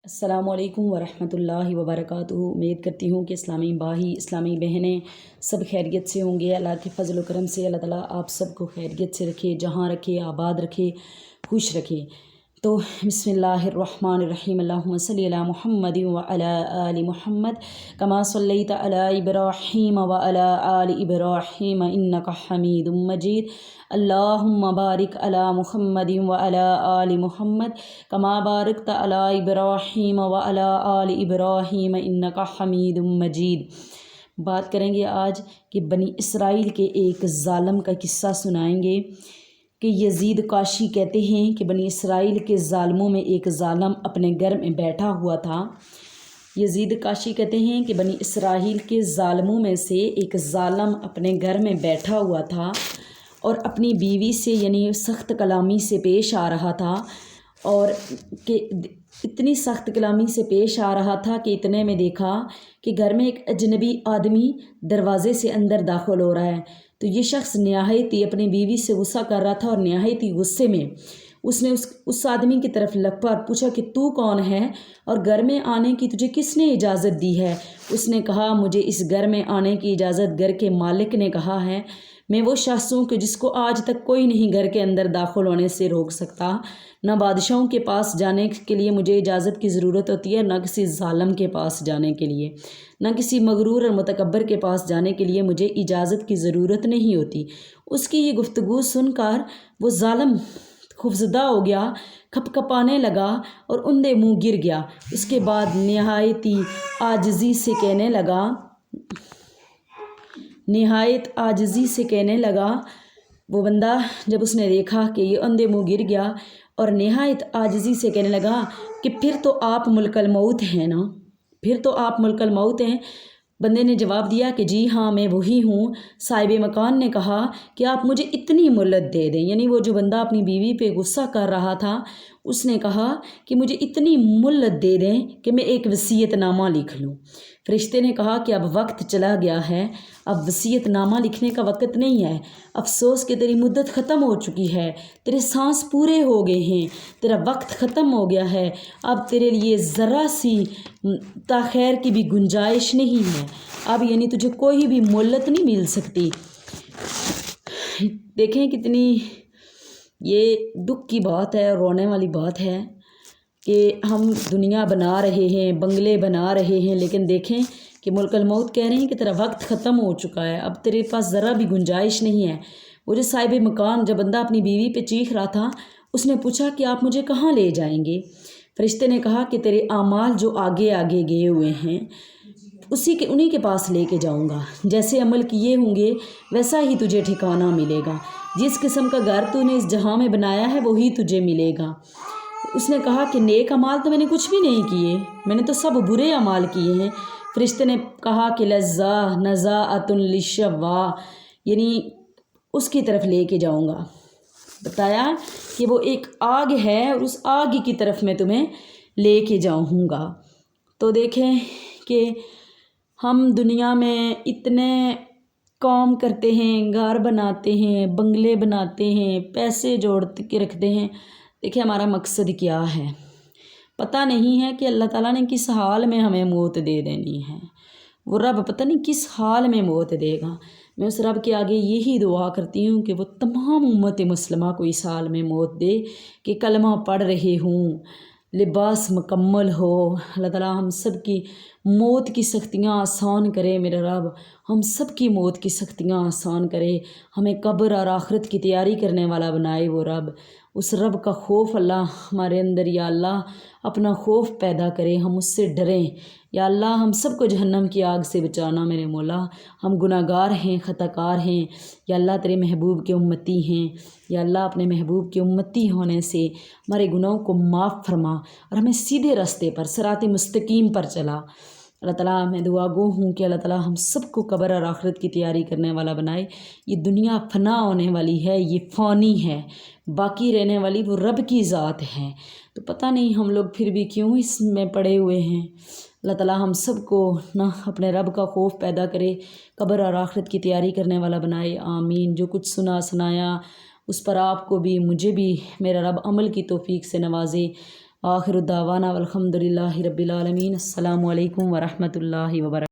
अस्सलामु अलैकुम वरहमतुल्लाहि वबरकातुहू। उम्मीद करती हूँ कि इस्लामी भाई इस्लामी बहनें सब खैरियत से होंगे। अल्लाह के फजल करम से अल्लाह ताला आप सबको खैरियत से रखे, जहाँ रखे, आबाद रखे, खुश रखे। तो बिस्मिल्लाहिर्रहमानिर्रहीम। अल्लाहुम्मा सल्ली अला मुहम्मद व अला आलि मुहम्मद कमा सल्लैता अला इब्राहीम व अला आलि इब्राहीम इन्नका हमीदुम मजीद। अल्लाहुम्मा बारिक अला मुहम्मद व अला आलि मुहम्मद कमा बारकता अला इब्राहीम व अला आलि इब्राहीम इन्नका हमीदुम मजीद। बात करेंगे आज कि बनी इसराइल के एक ज़ालिम का किस्सा सुनाएंगे कि यजीद काशी कहते हैं कि बनी इसराइल के ज़ालिमों में एक ज़ालिम अपने घर में बैठा हुआ था। यजीद काशी कहते हैं कि बनी इसराइल के ज़ालिमों में से एक ज़ालिम अपने घर में बैठा हुआ था और अपनी बीवी से यानी सख्त कलामी से पेश आ रहा था, और कि इतनी सख्त कलामी से पेश आ रहा था कि इतने में देखा कि घर में एक अजनबी आदमी दरवाज़े से अंदर दाखिल हो रहा है। तो ये शख्स नहायत ही अपनी बीवी से गुस्सा कर रहा था और नहायत ही गुस्से में उसने उस आदमी की तरफ लग पर पूछा कि तू कौन है और घर में आने की तुझे किसने इजाज़त दी है। उसने कहा, मुझे इस घर में आने की इजाज़त घर के मालिक ने कहा है। मैं वो शख्स हूँ कि जिसको आज तक कोई नहीं घर के अंदर दाखिल होने से रोक सकता। न बादशाहों के पास जाने के लिए मुझे इजाज़त की ज़रूरत होती है, न किसी ज़ालिम के पास जाने के लिए, न किसी मगरूर और मुतकब्बर के पास जाने के लिए मुझे इजाज़त की ज़रूरत नहीं होती। उसकी ये गुफ्तगू सुनकर वो ज़ालिम खौफज़दा हो गया, खपखपाने लगा और उंधे मुँह गिर गया। उसके बाद नहायत ही आजिज़ी से कहने लगा वो बंदा, जब उसने देखा कि ये अंधे मुँह गिर गया और नहायत आजिज़ी से कहने लगा कि फिर तो आप मुल्कल मौत हैं ना, फिर तो आप मुल्कल मौत हैं। बंदे ने जवाब दिया कि जी हाँ, मैं वही हूँ। साहिब मकान ने कहा कि आप मुझे इतनी मोहलत दे दें, यानी वो जो बंदा अपनी बीवी पे गुस्सा कर रहा था उसने कहा कि मुझे इतनी मोहलत दे दें कि मैं एक वसीयतनामा लिख लूँ। फरिश्ते ने कहा कि अब वक्त चला गया है, अब वसीयतनामा लिखने का वक्त नहीं है। अफसोस कि तेरी मुद्दत ख़त्म हो चुकी है, तेरे सांस पूरे हो गए हैं, तेरा वक्त ख़त्म हो गया है। अब तेरे लिए ज़रा सी ताख़ैर की भी गुंजाइश नहीं है। अब यानी तुझे कोई भी मोहलत नहीं मिल सकती। देखें कितनी ये दुख की बात है, रोने वाली बात है कि हम दुनिया बना रहे हैं, बंगले बना रहे हैं, लेकिन देखें कि मुल्कल मौत कह रहे हैं कि तेरा वक्त ख़त्म हो चुका है, अब तेरे पास ज़रा भी गुंजाइश नहीं है। वो जो साहिब मकान, जब बंदा अपनी बीवी पे चीख रहा था, उसने पूछा कि आप मुझे कहाँ ले जाएंगे। फरिश्ते ने कहा कि तेरे आमाल जो आगे आगे गए हुए हैं उन्हीं के पास लेके जाऊंगा। जैसे अमल किए होंगे वैसा ही तुझे ठिकाना मिलेगा। जिस किस्म का घर तूने इस जहां में बनाया है वही तुझे मिलेगा। उसने कहा कि नेक अमाल तो मैंने कुछ भी नहीं किए, मैंने तो सब बुरे अमाल किए हैं। फरिश्ते ने कहा कि लज़्ज़ा नज़ाअतुन लिशवा, यानी उसकी तरफ लेके जाऊंगा। बताया कि वो एक आग है और उस आग की तरफ मैं तुम्हें लेके जाऊंगा। तो देखें कि हम दुनिया में इतने काम करते हैं, घर बनाते हैं, बंगले बनाते हैं, पैसे जोड़ के रखते हैं। देखिए हमारा मकसद क्या है, पता नहीं है कि अल्लाह ताला ने किस हाल में हमें मौत दे देनी है। वो रब पता नहीं किस हाल में मौत देगा। मैं उस रब के आगे यही दुआ करती हूँ कि वो तमाम उम्मत मुस्लिमा को इस हाल में मौत दे कि कलमा पढ़ रहे हूँ, लिबास मुकम्मल हो। अल्लाह ताला हम सब की मौत की सख्तियाँ आसान करे। मेरा रब हम सब की मौत की सख्तियाँ आसान करे, हमें कब्र और आखिरत की तैयारी करने वाला बनाए वो रब। उस रब का खौफ अल्लाह हमारे अंदर, या अल्लाह अपना खौफ पैदा करे, हम उससे डरें। या अल्लाह हम सबको जहन्नम की आग से बचाना मेरे मौला। हम गुनाहगार हैं, ख़ताकार हैं। या अल्लाह तेरे महबूब के उम्मती हैं। या अल्लाह अपने महबूब के उम्मती होने से हमारे गुनाहों को माफ़ फरमा और हमें सीधे रास्ते पर सिरात मुस्तकीम पर चला। अल्लाह ताला मैं दुआ गो हूँ कि अल्लाह ताला हम सबको कब्र और आखिरत की तैयारी करने वाला बनाए। ये दुनिया फना होने वाली है, ये फ़ानी है, बाकी रहने वाली वो रब की ज़ात है। तो पता नहीं हम लोग फिर भी क्यों इसमें पड़े हुए हैं। अल्लाह ताला हम सबको ना अपने रब का खौफ पैदा करे, कब्र और आखिरत की तैयारी करने वाला बनाए। आमीन। जो कुछ सुना सुनाया उस पर आपको भी मुझे भी मेरा रब अमल की तौफीक से नवाजे। آخر الدعوانا والحمد للہ رب العالمین۔ السلام علیکم ورحمۃ اللہ وبرکاتہ۔